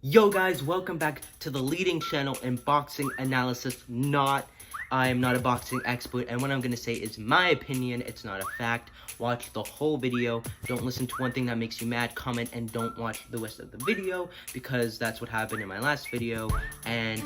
Yo guys, welcome back to the leading channel in boxing analysis. I am not a boxing expert, and what I'm gonna say is my opinion, it's not a fact. Watch the whole video, don't listen to one thing that makes you mad, comment, and don't watch the rest of the video, because that's what happened in my last video, and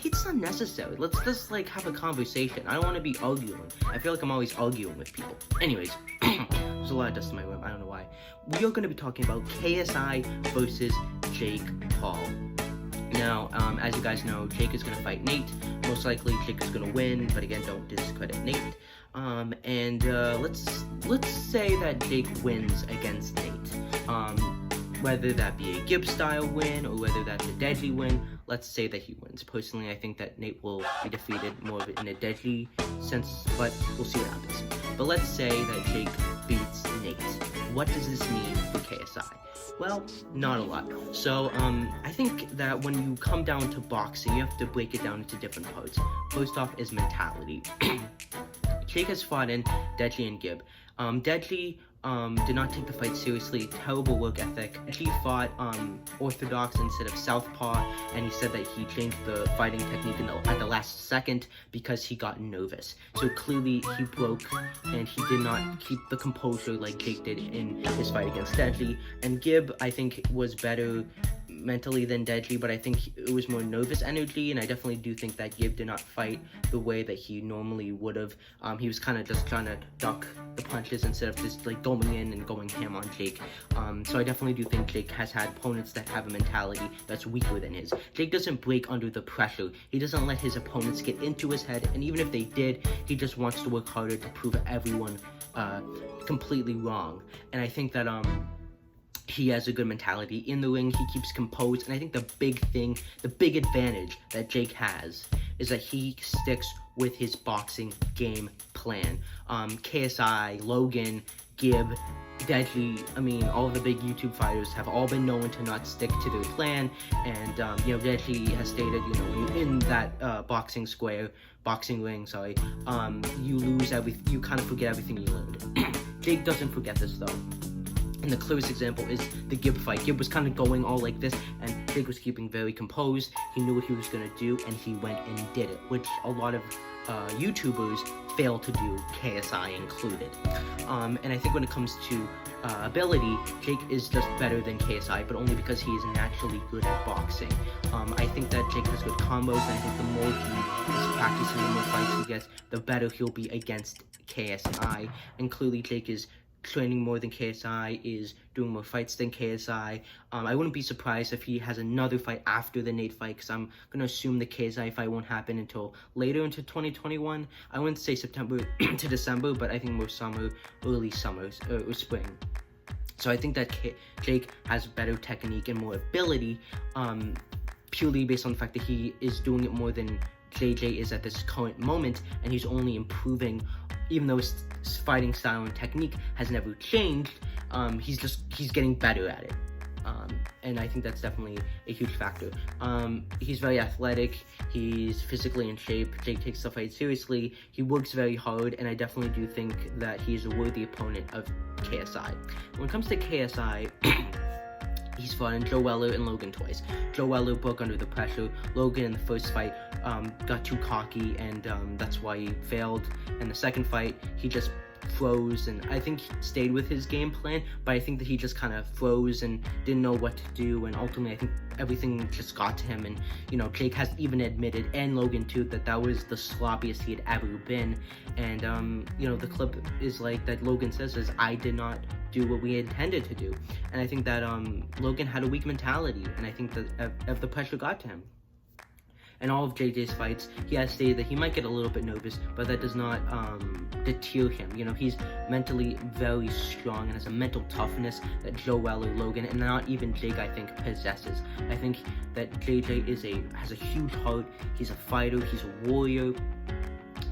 it's unnecessary. Let's just like have a conversation. I don't want to be arguing. I feel like I'm always arguing with people. Anyways, there's a lot of dust in my room, I don't know why. We are gonna be talking about KSI versus Jake Paul. Now, as you guys know, Jake is going to fight Nate. Most likely, Jake is going to win, but again, don't discredit Nate. Let's say that Jake wins against Nate. Whether that be a Gibbs-style win or whether that's a deadly win, let's say that he wins. Personally, I think that Nate will be defeated more in a deadly sense, but we'll see what happens. But let's say that Jake beats Nate. What does this mean for KSI? Well, not a lot. So, I think that when you come down to boxing, you have to break it down into different parts. First off is mentality. Jake has fought in Deadly and Gibb. Deadly did not take the fight seriously, terrible work ethic. He fought orthodox instead of southpaw, and he said that he changed the fighting technique at the last second because he got nervous. So clearly he broke, and he did not keep the composure like Jake did in his fight against Deadly. And Gibb, I think, was better mentally than Deadly, but I think it was more nervous energy, and I definitely do think that Gibb did not fight the way that he normally would have. He was kind of just trying to duck the punches instead of just like going in and going ham on Jake. So I definitely do think Jake has had opponents that have a mentality that's weaker than his. Jake doesn't break under the pressure. He doesn't let his opponents get into his head, and even if they did, he just wants to work harder to prove everyone completely wrong. And I think that he has a good mentality in the ring. He keeps composed, and I think the big advantage that Jake has is that he sticks with his boxing game plan. KSI, Logan, Gibb, Deadly, I mean, all the big YouTube fighters have all been known to not stick to their plan, and Deadly has stated, when you're in that boxing ring, you lose everything, you kind of forget everything you learned. Jake doesn't forget this though. And the clearest example is the Gibb fight. Gibb was kind of going all like this, and Jake was keeping very composed. He knew what he was going to do, and he went and did it, which a lot of YouTubers fail to do, KSI included. And I think when it comes to ability, Jake is just better than KSI, but only because he is naturally good at boxing. I think that Jake has good combos, and I think the more he is practicing, the more fights he gets, the better he'll be against KSI. And clearly Jake is training more than KSI, is doing more fights than KSI. I wouldn't be surprised if he has another fight after the Nate fight, because I'm going to assume the KSI fight won't happen until later into 2021. I wouldn't say September to December, but I think more summer, early summer, or spring. So I think that Jake has better technique and more ability, purely based on the fact that he is doing it more than JJ is at this current moment, and he's only improving. Even though his fighting style and technique has never changed, he's getting better at it. And I think that's definitely a huge factor. He's very athletic, he's physically in shape, Jake takes the fight seriously, he works very hard, and I definitely do think that he's a worthy opponent of KSI. When it comes to KSI, he's fought in Joe Weller and Logan twice. Joe Weller broke under the pressure. Logan in the first fight got too cocky, and that's why he failed. In the second fight, he just froze, and I think he stayed with his game plan, but I think that he just kind of froze and didn't know what to do, and ultimately I think everything just got to him. And Jake has even admitted, and Logan too, that was the sloppiest he had ever been. And the clip is like that Logan says is, I did not do what we intended to do. And I think that Logan had a weak mentality, and I think that if the pressure got to him. In all of JJ's fights, he has stated that he might get a little bit nervous, but that does not deter him. He's mentally very strong and has a mental toughness that Joe Weller, Logan, and not even Jake, I think, possesses. I think that JJ has a huge heart. He's a fighter. He's a warrior.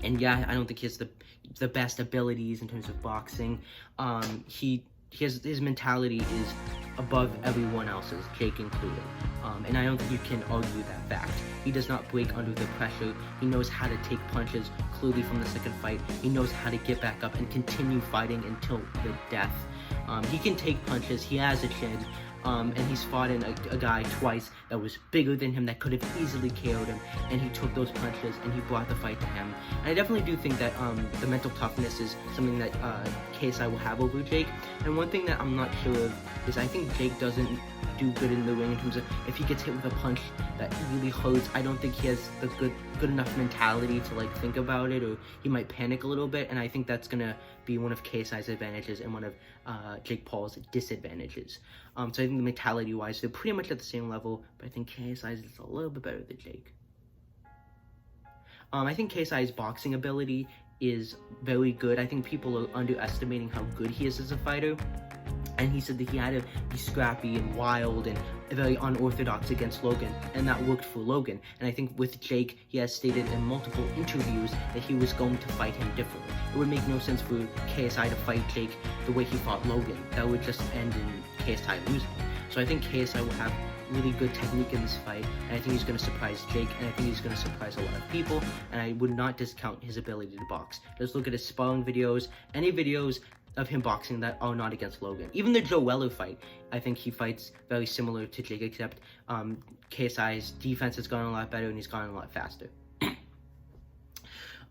And yeah, I don't think he has the best abilities in terms of boxing. His mentality is above everyone else's, Jake included. And I don't think you can argue that fact. He does not break under the pressure. He knows how to take punches, clearly from the second fight. He knows how to get back up and continue fighting until the death. He can take punches. He has a chin. and he's fought in a guy twice that was bigger than him, that could have easily KO'd him, and he took those punches and he brought the fight to him. And I definitely do think that the mental toughness is something that KSI will have over Jake. And one thing that I'm not sure of is I think Jake doesn't do good in the ring in terms of if he gets hit with a punch that really hurts. I don't think he has the good enough mentality to like think about it, or he might panic a little bit, and I think that's gonna be one of KSI's advantages and one of Jake Paul's disadvantages. So I think mentality wise they're pretty much at the same level, but I think KSI's is a little bit better than Jake. I think KSI's boxing ability is very good. I think people are underestimating how good he is as a fighter. And he said that he had to be scrappy and wild and very unorthodox against Logan, and that worked for Logan. And I think with Jake, he has stated in multiple interviews that he was going to fight him differently. It would make no sense for KSI to fight Jake the way he fought Logan. That would just end in KSI losing. So I think KSI will have really good technique in this fight, and I think he's going to surprise Jake, and I think he's going to surprise a lot of people, and I would not discount his ability to box. Just look at his sparring videos, any videos of him boxing that are not against Logan. Even the Joe Weller fight, I think he fights very similar to Jake, except KSI's defense has gotten a lot better and he's gotten a lot faster.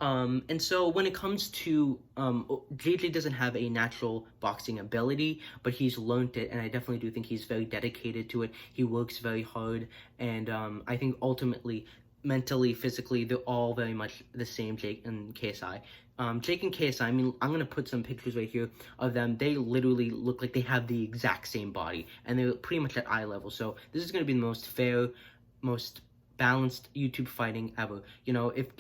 And so when it comes to, JJ doesn't have a natural boxing ability, but he's learned it, and I definitely do think he's very dedicated to it. He works very hard, and I think ultimately, mentally, physically, they're all very much the same, Jake and KSI. Jake and KSI, I mean, I'm going to put some pictures right here of them. They literally look like they have the exact same body, and they're pretty much at eye level. So this is going to be the most fair, most balanced YouTube fighting ever. You know, if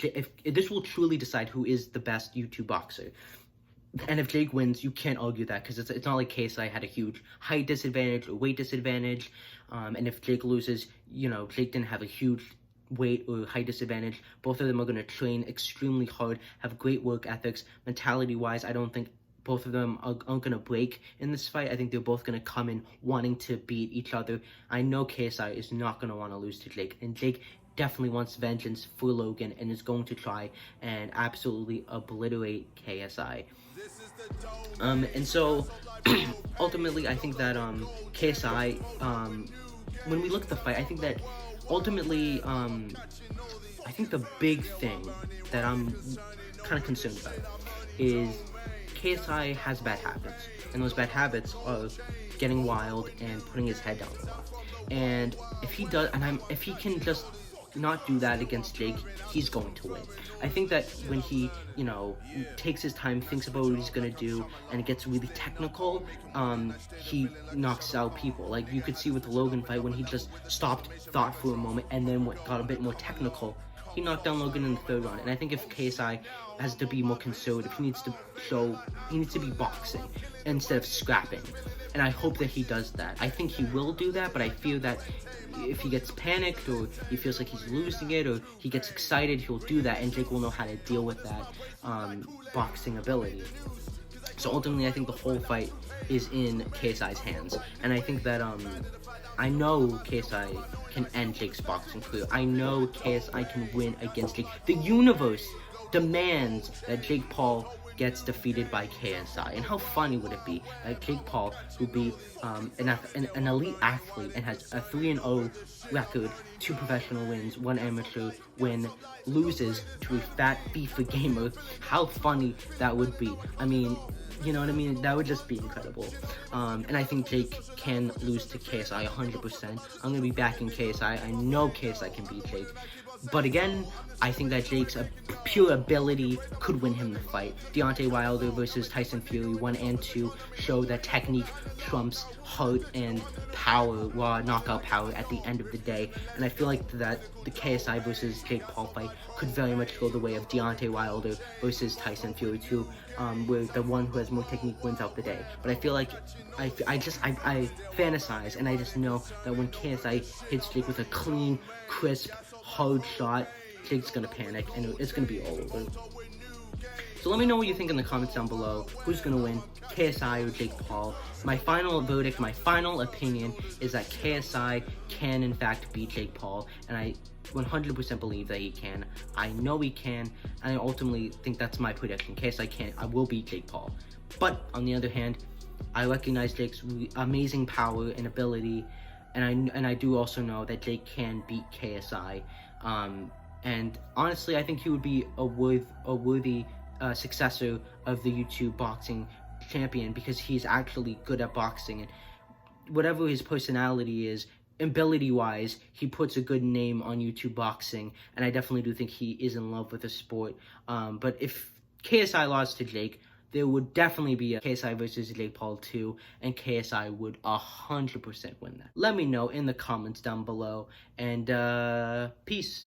this will truly decide who is the best YouTube boxer. And if Jake wins, you can't argue that, because it's not like KSI had a huge height disadvantage or weight disadvantage. And if Jake loses, you know, Jake didn't have a huge weight or height disadvantage. Both of them are going to train extremely hard, have great work ethics. Mentality wise, I don't think both of them aren't going to break in this fight. I think they're both going to come in wanting to beat each other. I know KSI is not going to want to lose to Jake, and Jake definitely wants vengeance for Logan and is going to try and absolutely obliterate KSI. And so ultimately I think that KSI, when we look at the fight, I think that ultimately I think the big thing that I'm kind of concerned about is KSI has bad habits, and those bad habits are getting wild and putting his head down a lot. And if he does, if he can just not do that against Jake, he's going to win. I think that when he, you know, takes his time, thinks about what he's gonna do, and it gets really technical, he knocks out people. Like you could see with the Logan fight, when he just stopped, thought for a moment, and then got a bit more technical, he knocked down Logan in the third round. And I think if KSI has to be more conservative, he needs to be boxing instead of scrapping. And I hope that he does that. I think he will do that, but I fear that if he gets panicked, or he feels like he's losing it, or he gets excited, he'll do that, and Jake will know how to deal with that boxing ability. So ultimately, I think the whole fight is in KSI's hands, and I think that I know KSI can end Jake's boxing career. I know KSI can win against Jake. The universe demands that Jake Paul gets defeated by KSI. And how funny would it be that Jake Paul, who be an elite athlete and has a 3-0 record, 2 professional wins, 1 amateur win, loses to a fat FIFA gamer? How funny that would be. I mean, you know what I mean? That would just be incredible. And I think Jake can lose to KSI 100%. I'm going to be backing KSI. I know KSI can beat Jake. But again, I think that Jake's pure ability could win him the fight. Deontay Wilder versus Tyson Fury 1 and 2 show that technique trumps heart and power, raw knockout power at the end of the day. And I feel like that the KSI versus Jake Paul fight could very much go the way of Deontay Wilder versus Tyson Fury 2, where the one who has more technique wins out the day. But I feel like I fantasize, and I just know that when KSI hits Jake with a clean, crisp, hard shot, Jake's gonna panic and it's gonna be all over. So let me know what you think in the comments down below. Who's gonna win, KSI or Jake Paul? My final verdict, my final opinion is that KSI can in fact beat Jake Paul, and I 100% believe that he can. I know he can, and I ultimately think that's my prediction. KSI can, I will beat Jake Paul. But on the other hand, I recognize Jake's amazing power and ability, and I do also know that Jake can beat KSI. And honestly, I think he would be a worthy successor of the YouTube boxing champion, because he's actually good at boxing, and whatever his personality is, ability-wise, he puts a good name on YouTube boxing, and I definitely do think he is in love with the sport. But if KSI lost to Jake, there would definitely be a KSI versus Jake Paul 2, and KSI would 100% win that. Let me know in the comments down below, and peace.